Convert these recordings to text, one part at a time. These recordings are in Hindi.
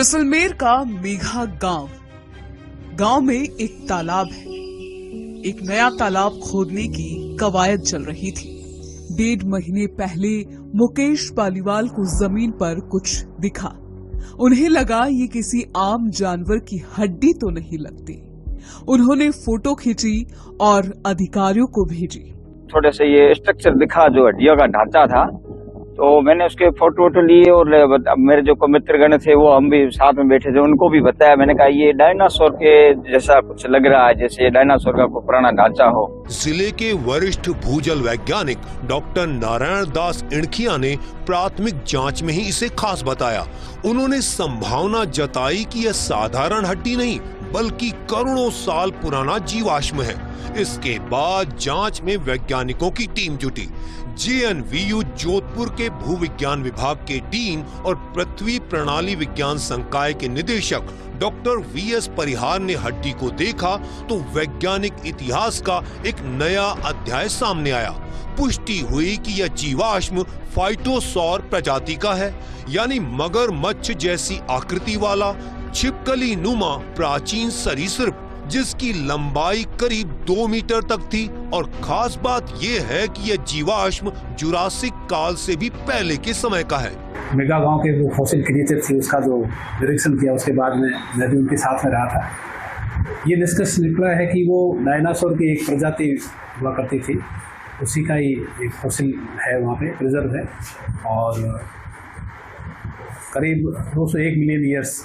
जैसलमेर का मेघा गांव में एक तालाब है। एक नया तालाब खोदने की कवायद चल रही थी। 1.5 महीने पहले मुकेश पालीवाल को जमीन पर कुछ दिखा। उन्हें लगा ये किसी आम जानवर की हड्डी तो नहीं लगती। उन्होंने फोटो खींची और अधिकारियों को भेजी। थोड़े से ये स्ट्रक्चर दिखा जो हड्डियों का ढांचा था, तो मैंने उसके फोटो लिए और मेरे जो मित्रगण थे वो हम भी साथ में बैठे थे, उनको भी बताया। मैंने कहा ये डायनासोर के जैसा कुछ लग रहा है, जैसे डायनासोर का कोई पुराना ढांचा हो। जिले के वरिष्ठ भूजल वैज्ञानिक डॉक्टर नारायण दास इणखिया ने प्राथमिक जांच में ही इसे खास बताया। उन्होंने संभावना जताई कि यह साधारण हड्डी नहीं बल्कि करोड़ों साल पुराना जीवाश्म है। इसके बाद जांच में वैज्ञानिकों की टीम जुटी। JNVU जोधपुर के भूविज्ञान विभाग की टीम और पृथ्वी प्रणाली विज्ञान संकाय के निदेशक डॉक्टर VS परिहार ने हड्डी को देखा तो वैज्ञानिक इतिहास का एक नया अध्याय सामने आया। पुष्टि हुई कि यह जीवाश्म फाइटोसौर प्रजाति का है, यानी मगरमच्छ जैसी आकृति वाला छिपकली नुमा प्राचीन सरीसृप, जिसकी लंबाई करीब 2 मीटर तक थी। और खास बात यह है कि यह जीवाश्म जुरासिक काल से भी पहले के समय का है। मेगा गांव के जो फॉसिल क्रिएचर थी उसका जो निरीक्षण किया, उसके बाद में मैं भी उनके साथ में रहा था। ये निष्कर्ष निकला है कि वो डायनासोर की एक प्रजाति हुआ करती थी, उसी का ही एक फॉसिल है, वहाँ पे प्रिजर्व है और करीब 201 मिलियन ईयर्स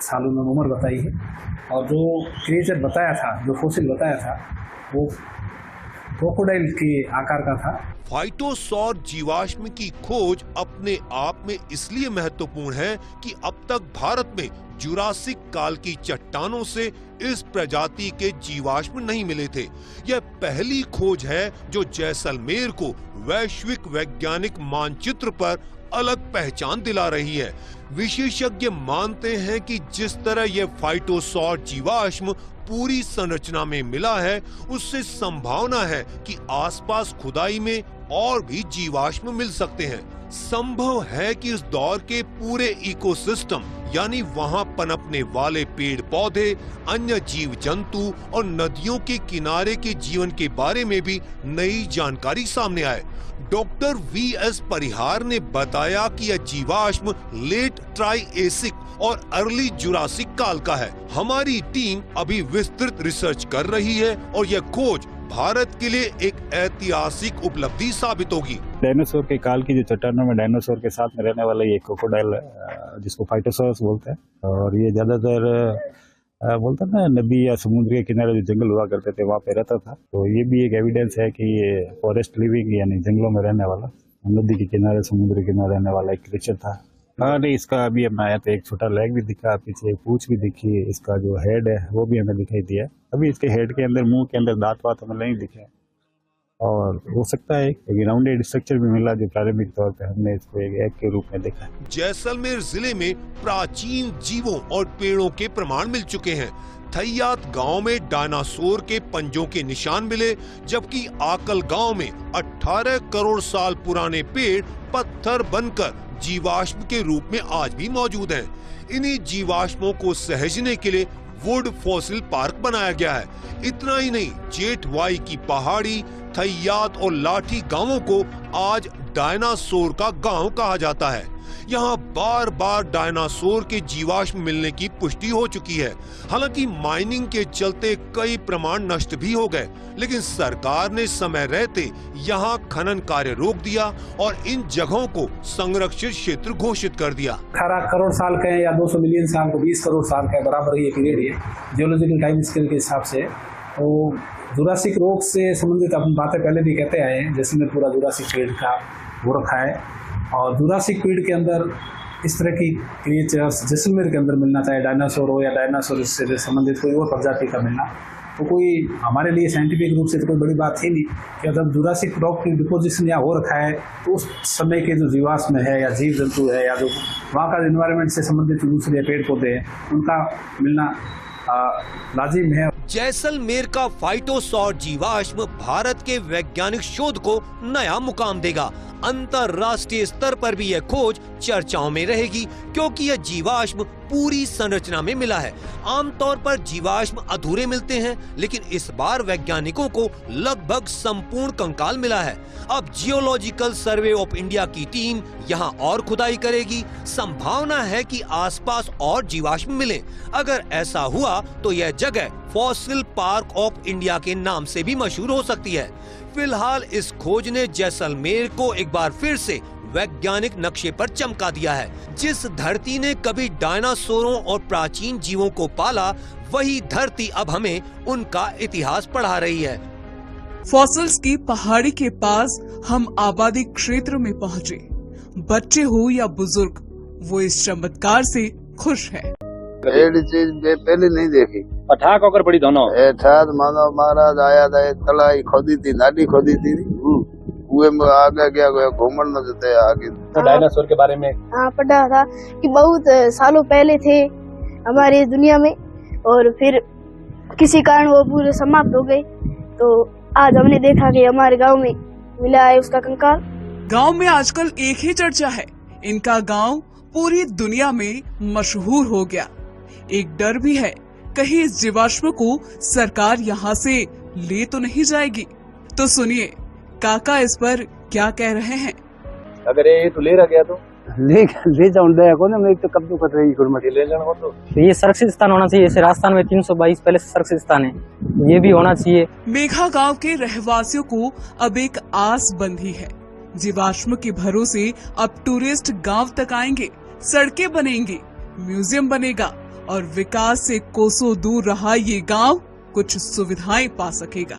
सालों में उम्र बताई है। और जो क्रिएचर बताया था, जो फॉसिल बताया था, वो क्रोकोडाइल के आकार का था। फाइटोसौर जीवाश्म की खोज अपने आप में इसलिए महत्वपूर्ण है कि अब तक भारत में जुरासिक काल की चट्टानों से इस प्रजाति के जीवाश्म नहीं मिले थे। यह पहली खोज है जो जैसलमेर को वैश्विक वैज्ञानिक मानचित्र पर अलग पहचान दिला रही है। विशेषज्ञ मानते हैं कि जिस तरह यह फाइटोसौर जीवाश्म पूरी संरचना में मिला है, उससे संभावना है कि आसपास खुदाई में और भी जीवाश्म मिल सकते हैं। संभव है कि इस दौर के पूरे इकोसिस्टम यानी वहां पनपने वाले पेड़ पौधे, अन्य जीव जंतु और नदियों के किनारे के जीवन के बारे में भी नई जानकारी सामने आए। डॉक्टर VS परिहार ने बताया कि यह जीवाश्म लेट ट्राइएसिक और अर्ली जुरासिक काल का है। हमारी टीम अभी विस्तृत रिसर्च कर रही है और यह खोज भारत के लिए एक ऐतिहासिक उपलब्धि साबित होगी। डायनासोर के काल की जो चट्टानों में डायनासोर के साथ में रहने वाला ये क्रोकोडाइल, जिसको फाइटोसॉरस बोलते हैं, और ये ज्यादातर बोलते हैं ना नदी या समुद्र के किनारे जो जंगल हुआ करते थे वहाँ पे रहता था। तो ये भी एक एविडेंस है कि ये फॉरेस्ट लिविंग यानी जंगलों में रहने वाला, नदी के किनारे समुद्र के किनारे रहने वाला एक क्रिएचर था। नहीं, इसका अभी हमें आया तो एक छोटा लेग भी दिखा, पीछे पूंछ भी दिखी, इसका जो हेड है वो भी हमें दिखाई दिया। अभी इसके हेड के अंदर, मुंह के अंदर दांत वात हमें नहीं दिखे, और हो सकता है एक राउंडेड स्ट्रक्चर भी मिला जो प्रारंभिक तौर पे हमने इसको एक एग के रूप में देखा। जैसलमेर जिले में प्राचीन जीवों और पेड़ों के प्रमाण मिल चुके हैं। थैयात गांव में डायनासोर के पंजों के निशान मिले, जबकि आकल गांव में 18 करोड़ साल पुराने पेड़ पत्थर बनकर जीवाश्म के रूप में आज भी मौजूद हैं। इन्हीं जीवाश्मों को सहेजने के लिए वुड फॉसिल पार्क बनाया गया है। इतना ही नहीं, जेठवाई की पहाड़ी, थैयात और लाठी गांवों को आज डायनासोर का गांव कहा जाता है। यहाँ बार बार डायनासोर के जीवाश्म मिलने की पुष्टि हो चुकी है। हालांकि माइनिंग के चलते कई प्रमाण नष्ट भी हो गए, लेकिन सरकार ने समय रहते यहाँ खनन कार्य रोक दिया और इन जगहों को संरक्षित क्षेत्र घोषित कर दिया। 18 करोड़ साल का है या 200 मिलियन साल को 20 करोड़ साल का बराबर ही पीरियड है जियोलॉजिकल टाइम स्केल के हिसाब से। तो जुरासिक रोग से संबंधित अपन बातें पहले भी कहते आए हैं, जैसे में पूरा जुरासिक पीरियड का वो रखा है। और जुरासिक पीरियड के अंदर इस तरह की क्रिएचर्स जैसलमेर के अंदर मिलना, चाहे डायनासोर हो या डायनासोर से संबंधित कोई और प्रजाति का मिलना, तो कोई हमारे लिए साइंटिफिक रूप से तो कोई बड़ी बात ही नहीं कि जब जुरासिक रॉक की डिपोजिशन यहाँ हो रखा है तो उस समय के जो जीवाश्म है या जीव जंतु है या जो वहाँ का एनवायरनमेंट से संबंधित दूसरे पेड़ पौधे हैं, उनका मिलना लाजिम है। जैसलमेर का फाइटोसौर जीवाश्म भारत के वैज्ञानिक शोध को नया मुकाम देगा। अंतरराष्ट्रीय स्तर पर भी यह खोज चर्चाओं में रहेगी, क्योंकि यह जीवाश्म पूरी संरचना में मिला है। आमतौर पर जीवाश्म अधूरे मिलते हैं, लेकिन इस बार वैज्ञानिकों को लगभग संपूर्ण कंकाल मिला है। अब जियोलॉजिकल सर्वे ऑफ इंडिया की टीम यहाँ और खुदाई करेगी। संभावना है कि आसपास और जीवाश्म मिले। अगर ऐसा हुआ तो यह जगह फॉसिल पार्क ऑफ इंडिया के नाम से भी मशहूर हो सकती है। फिलहाल इस खोज ने जैसलमेर को एक बार फिर से वैज्ञानिक नक्शे पर चमका दिया है। जिस धरती ने कभी डायनासोरों और प्राचीन जीवों को पाला, वही धरती अब हमें उनका इतिहास पढ़ा रही है। फॉसिल्स की पहाड़ी के पास हम आबादी क्षेत्र में पहुंचे। बच्चे हो या बुजुर्ग, वो इस चमत्कार से खुश है। एडी चीज पहले नहीं देखी। पठाक होकर बड़ी दोनों मानव महाराज आया था, तलाई खोदी थी, नाली खोदी थी, कुएं में आगे गया घूमन न देते आगे। तो डायनासोर के बारे में पढ़ा था कि बहुत सालों पहले थे हमारी दुनिया में, और फिर किसी कारण वो पूरे समाप्त हो गए। तो आज हमने देखा कि हमारे गांव में मिला है उसका कंकाल। गांव में आजकल एक ही चर्चा है, इनका गांव पूरी दुनिया में मशहूर हो गया। एक डर भी है, कहीं इस जीवाश्म को सरकार यहाँ से ले तो नहीं जाएगी। तो सुनिए काका इस पर क्या कह रहे हैं। अगर ये तो ले रहा गया तो ले जाऊं दया को ना, मैं तो कब तो कर रही गुरमती ले जाना हो तो ये सुरक्षित स्थान होना चाहिए। जैसे राजस्थान में 322 पहले से सुरक्षित स्थान है, ये भी होना चाहिए। मेघा गांव के रहवासियों को अब एक आस बंधी है। जीवाश्म के भरोसे अब टूरिस्ट गांव तक आएंगे, सड़कें बनेंगी, म्यूजियम बनेगा और विकास से कोसों दूर रहा ये गांव कुछ सुविधाएं पा सकेगा।